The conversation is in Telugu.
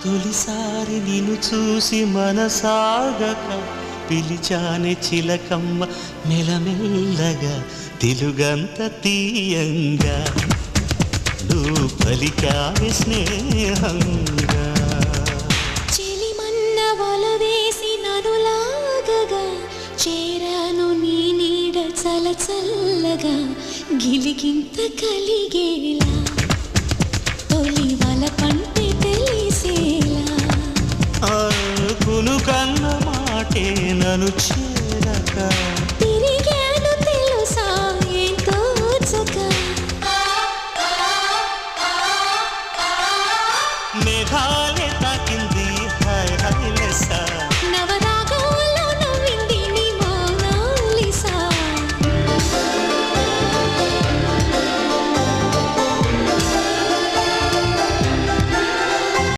తొలిసారి నిన్ను చూసి మనసాగక పిలిచానే చిలకమ్మ మెలమెల్లగా తెలుగంత తీయంగా నువ్వు పలికావే స్నేహంగా చెలిమన్న వల వేసి నన్ను లాగగా చేరాను నీ నీడ చలచల్లగా గిలిగింత కలిగేలా తొలి వల పంటే తెలిసేలా కును కన్న మాటే నన్ను చేరక తిరిగాను తెలుసా ఎంతో చక్క మేఘా